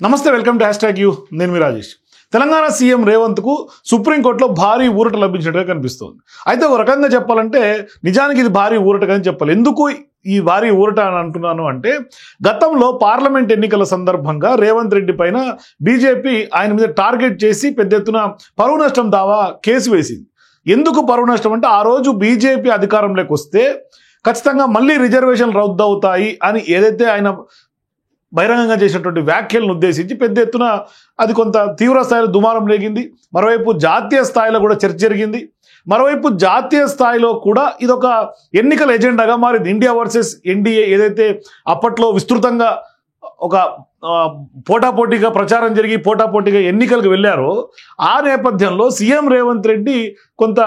నమస్తే, welcome to #you. నేను మీ Rajesh. Telangana CM Revanth కు సుప్రీంకోర్టులో భారీ ఊరట లభించినట్టుగా కనిపిస్తోంది. అయితే ఒక రకంగా చెప్పాలంటే నిజానికి ఇది భారీ ఊరటగా చెప్పాలి. ఎందుకు ఈ భారీ ఊరట అని అంటున్నాను అంటే, గతంలో పార్లమెంట్ ఎన్నికల సందర్భంగా రేవంత్ రెడ్డి పైన బీజేపీ ఆయన మీద టార్గెట్ చేసి పెద్ద ఎత్తున పరువు నష్టం దావా కేసు వేసింది. ఎందుకు పరువు నష్టం అంటే, ఆ రోజు బీజేపీ అధికారంలోకి వస్తే ఖచ్చితంగా మళ్ళీ రిజర్వేషన్లు రద్దు అవుతాయి అని ఏదైతే ఆయన బహిరంగంగా చేసినటువంటి వ్యాఖ్యలను ఉద్దేశించి పెద్ద ఎత్తున అది కొంత తీవ్ర స్థాయిలో దుమారం రేగింది. మరోవైపు జాతీయ స్థాయిలో కూడా చర్చ జరిగింది. మరోవైపు జాతీయ స్థాయిలో కూడా ఇదొక ఎన్నికల ఎజెండాగా మారింది. ఇండియా వర్సెస్ ఎన్డీఏ ఏదైతే అప్పట్లో విస్తృతంగా ఒక పోటాపోటీగా ప్రచారం జరిగి పోటాపోటీగా ఎన్నికలకు వెళ్ళారో, ఆ నేపథ్యంలో సీఎం రేవంత్ రెడ్డి కొంత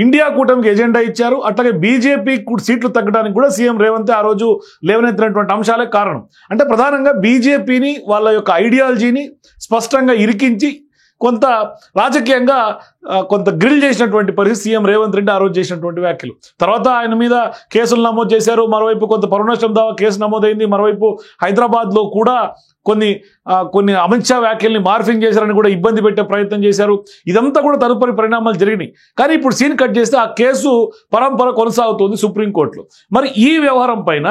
ఇండియా కూటమికి ఎజెండా ఇచ్చారు. అట్లాగే బీజేపీ సీట్లు తగ్గడానికి కూడా సీఎం రేవంత్ ఆ రోజు లేవనెత్తినటువంటి అంశాలే కారణం. అంటే ప్రధానంగా బీజేపీని వాళ్ళ యొక్క ఐడియాలజీని స్పష్టంగా ఇరికించి కొంత రాజకీయంగా కొంత గ్రిల్ చేసినటువంటి పరిస్థితి సీఎం రేవంత్ రెడ్డి ఆ రోజు చేసినటువంటి వ్యాఖ్యలు. తర్వాత ఆయన మీద కేసులు నమోదు చేశారు. మరోవైపు కొంత పరువు నష్టం దావా కేసు నమోదైంది. మరోవైపు హైదరాబాద్లో కూడా కొన్ని అమిత్ షా వ్యాఖ్యల్ని మార్ఫింగ్ చేశారని కూడా ఇబ్బంది పెట్టే ప్రయత్నం చేశారు. ఇదంతా కూడా తదుపరి పరిణామాలు జరిగినాయి. కానీ ఇప్పుడు సీన్ కట్ చేస్తే ఆ కేసు పరంపర కొనసాగుతోంది సుప్రీంకోర్టులో. మరి ఈ వ్యవహారం పైన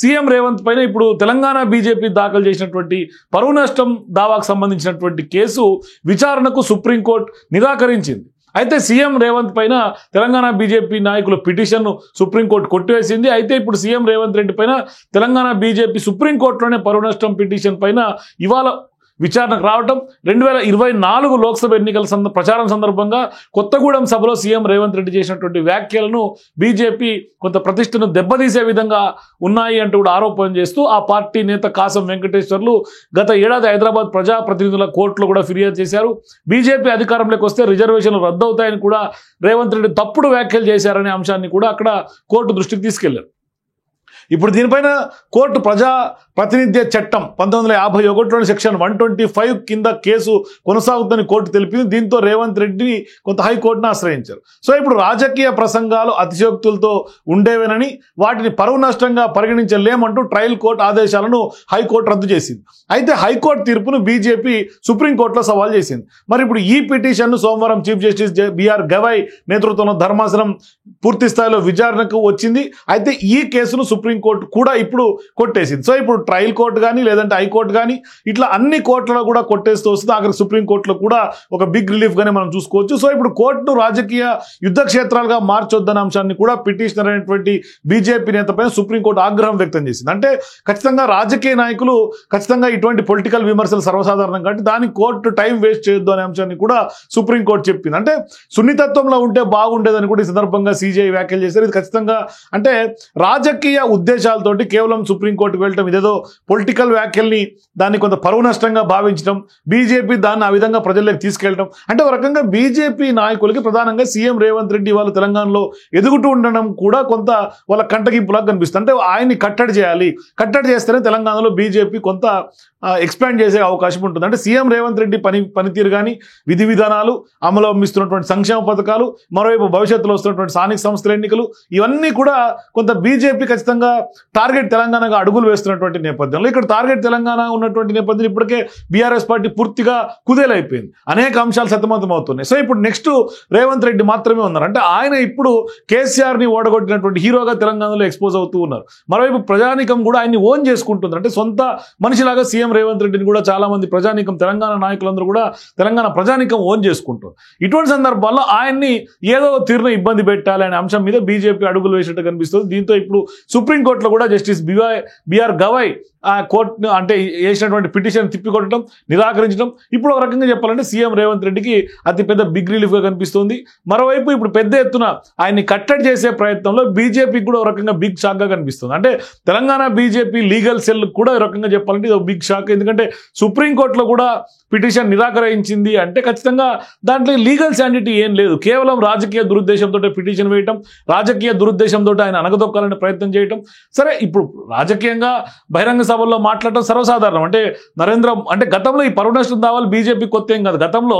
సీఎం రేవంత్ పైన ఇప్పుడు తెలంగాణ బీజేపీ దాఖలు చేసినటువంటి పరువు నష్టం దావాకు సంబంధించినటువంటి కేసు విచారణకు సుప్రీంకోర్టు నిరాకరించింది. అయితే సీఎం రేవంత్ పైన తెలంగాణ బీజేపీ నాయకుల పిటిషన్ను సుప్రీంకోర్టు కొట్టివేసింది. అయితే ఇప్పుడు సీఎం రేవంత్ రెడ్డి పైన తెలంగాణ బీజేపీ సుప్రీంకోర్టులోనే పరువు నష్టం పిటిషన్ పైన ఇవాళ విచారణకు రావటం, 2024 లోక్సభ ఎన్నికల ప్రచారం సందర్భంగా కొత్తగూడెం సభలో సీఎం రేవంత్ రెడ్డి చేసినటువంటి వ్యాఖ్యలను బీజేపీ కొంత ప్రతిష్టను దెబ్బతీసే విధంగా ఉన్నాయి అంటూ కూడా ఆరోపణ చేస్తూ ఆ పార్టీ నేత కాసం వెంకటేశ్వర్లు గత ఏడాది హైదరాబాద్ ప్రజాప్రతినిధుల కోర్టులో కూడా ఫిర్యాదు చేశారు. బీజేపీ అధికారంలోకి వస్తే రిజర్వేషన్లు రద్దవుతాయని కూడా రేవంత్ రెడ్డి తప్పుడు వ్యాఖ్యలు చేశారనే అంశాన్ని కూడా అక్కడ కోర్టు దృష్టికి తీసుకెళ్లారు. ఇప్పుడు దీనిపైన కోర్టు ప్రజా ప్రాతినిధ్య చట్టం 1951లోని సెక్షన్ 125 కింద కేసు కొనసాగుతుందని కోర్టు తెలిపింది. దీంతో రేవంత్ రెడ్డిని కొంత హైకోర్టును ఆశ్రయించారు. సో ఇప్పుడు రాజకీయ ప్రసంగాలు అతిశయోక్తులతో ఉండేవేనని, వాటిని పరువు నష్టంగా పరిగణించలేమంటూ ట్రయల్ కోర్టు ఆదేశాలను హైకోర్టు రద్దు చేసింది. అయితే హైకోర్టు తీర్పును బీజేపీ సుప్రీంకోర్టులో సవాల్ చేసింది. మరి ఇప్పుడు ఈ పిటిషన్ను సోమవారం చీఫ్ జస్టిస్ బిఆర్ గవాయ్ నేతృత్వంలో ధర్మాసనం పూర్తి స్థాయిలో విచారణకు వచ్చింది. అయితే ఈ కేసును సుప్రీంకోర్టు కూడా ఇప్పుడు కొట్టేసింది. సో ఇప్పుడు ట్రయల్ కోర్టు కానీ లేదంటే హైకోర్టు కానీ ఇట్లా అన్ని కోర్టులలో కూడా కొట్టేస్తూ వస్తుంది. అక్కడ సుప్రీంకోర్టులో కూడా ఒక బిగ్ రిలీఫ్ గానే మనం చూసుకోవచ్చు. సో ఇప్పుడు కోర్టును రాజకీయ యుద్ధ క్షేత్రాలుగా మార్చొద్దన్న అంశాన్ని కూడా పిటిషనర్ అయినటువంటి బీజేపీ నేత పైన సుప్రీంకోర్టు ఆగ్రహం వ్యక్తం చేసింది. అంటే ఖచ్చితంగా రాజకీయ నాయకులు ఖచ్చితంగా ఇటువంటి పొలిటికల్ విమర్శలు సర్వసాధారణం కాబట్టి దానికి కోర్టు టైం వేస్ట్ చేయొద్దు అనే అంశాన్ని కూడా సుప్రీంకోర్టు చెప్పింది. అంటే సున్నితత్వంలో ఉంటే బాగుండేదని కూడా ఈ సందర్భంగా సీజీఐ వ్యాఖ్యలు చేశారు. ఇది ఖచ్చితంగా అంటే రాజకీయ ఉద్దేశాలతోటి కేవలం సుప్రీంకోర్టుకు వెళ్ళటం, ఇదేదో పొలిటికల్ వ్యాఖ్యల్ని దాన్ని కొంత పరువు నష్టంగా భావించడం, బీజేపీ దాన్ని ఆ విధంగా ప్రజల్లోకి తీసుకెళ్ళడం, అంటే ఒక రకంగా బీజేపీ నాయకులకి ప్రధానంగా సీఎం రేవంత్ రెడ్డి వాళ్ళు తెలంగాణలో ఎదుగుతూ ఉండడం కూడా కొంత వాళ్ళ కంటగింపులాగా కనిపిస్తుంది. అంటే ఆయన్ని కట్టడి చేయాలి, కట్టడి చేస్తేనే తెలంగాణలో బీజేపీ కొంత ఎక్స్పాండ్ చేసే అవకాశం ఉంటుంది. అంటే సీఎం రేవంత్ రెడ్డి పనితీరు కానీ, విధి విధానాలు, అమలు అమ్మిస్తున్నటువంటి సంక్షేమ పథకాలు, మరోవైపు భవిష్యత్తులో వస్తున్నటువంటి స్థానిక సంస్థల ఎన్నికలు, ఇవన్నీ కూడా కొంత బీజేపీ ఖచ్చితంగా టార్గెట్ తెలంగాణగా అడుగులు వేస్తున్నటువంటి నేపథ్యంలో ఇక్కడ టార్గెట్ తెలంగాణ ఉన్నటువంటి నేపథ్యంలో ఇప్పటికే బీఆర్ఎస్ పార్టీ పూర్తిగా కుదేలైపోయింది. అనేక అంశాలు సతమతం అవుతున్నాయి. సో ఇప్పుడు నెక్స్ట్ రేవంత్ రెడ్డి మాత్రమే ఉన్నారు. అంటే ఆయన ఇప్పుడు కేసీఆర్ని ఓడగొట్టినటువంటి హీరోగా తెలంగాణలో ఎక్స్పోజ్ అవుతూ ఉన్నారు. మరోవైపు ప్రజానీకం కూడా ఆయన్ని ఓన్ చేసుకుంటుంది. అంటే సొంత మనిషిలాగా సీఎం రేవంత్ రెడ్డిని కూడా చాలా మంది ప్రజానీకం, తెలంగాణ నాయకులందరూ కూడా తెలంగాణ ప్రజానీకం ఓన్ చేసుకుంటారు. ఇటువంటి సందర్భాల్లో ఆయన్ని ఏదో తీరున ఇబ్బంది పెట్టాలి అనే అంశం మీద బీజేపీ అడుగులు వేసినట్టు కనిపిస్తుంది. దీంతో ఇప్పుడు సుప్రీంకోర్టులో కూడా జస్టిస్ బిఆర్ గవాయ్ ఆ కోర్టు అంటే వేసినటువంటి పిటిషన్ తిప్పికొట్టడం, నిరాకరించడం ఇప్పుడు ఒక రకంగా చెప్పాలంటే సీఎం రేవంత్ రెడ్డికి అతిపెద్ద బిగ్ రిలీఫ్గా కనిపిస్తుంది. మరోవైపు ఇప్పుడు పెద్ద ఎత్తున ఆయన్ని కట్టడి చేసే ప్రయత్నంలో బీజేపీకి కూడా ఒక రకంగా బిగ్ షాక్గా కనిపిస్తుంది. అంటే తెలంగాణ బీజేపీ లీగల్ సెల్ కూడా ఒక రకంగా చెప్పాలంటే ఇది బిగ్ షాక్. ఎందుకంటే సుప్రీంకోర్టులో కూడా పిటిషన్ నిరాకరించింది అంటే ఖచ్చితంగా దాంట్లో లీగల్ శాండిటీ ఏం లేదు. కేవలం రాజకీయ దురుద్దేశంతో పిటిషన్ వేయటం, రాజకీయ దురుద్దేశంతో ఆయన అనగదొక్కాలనే ప్రయత్నం చేయటం, నేపథ్యం. సరే, ఇప్పుడు రాజకీయంగా బహిరంగ సభల్లో మాట్లాడటం సర్వసాధారణం. అంటే గతంలో ఈ పరువు నష్టం దావాలు బీజేపీ కొత్త ఏం కాదు. గతంలో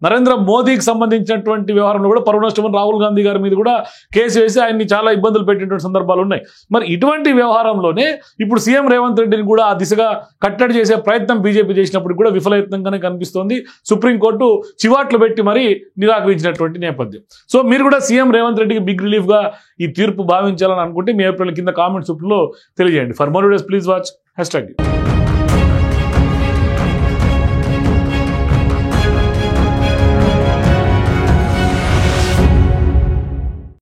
నరేంద్ర మోదీకి సంబంధించినటువంటి వ్యవహారంలో కూడా పరువు నష్టం రాహుల్ గాంధీ గారి మీద కూడా కేసు వేసి ఆయన్ని చాలా ఇబ్బందులు పెట్టినటువంటి సందర్భాలు ఉన్నాయి. మరి ఇటువంటి వ్యవహారంలోనే ఇప్పుడు సీఎం రేవంత్ రెడ్డిని కూడా ఆ దిశగా కట్టడి చేసే ప్రయత్నం బీజేపీ చేసినప్పుడు కూడా విఫలయత్నంగానే కనిపిస్తోంది. సుప్రీంకోర్టు చివాట్లు పెట్టి మరీ నిరాకరించినటువంటి నేపథ్యం. సో మీరు కూడా సీఎం రేవంత్ రెడ్డికి బిగ్ రిలీఫ్ గా ఈ తీర్పు భావించాలని అనుకుంటే మీ ఏప్రిల్ కింద కామెంట్స్ లో తెలియజేయండి. For more videos please watch #.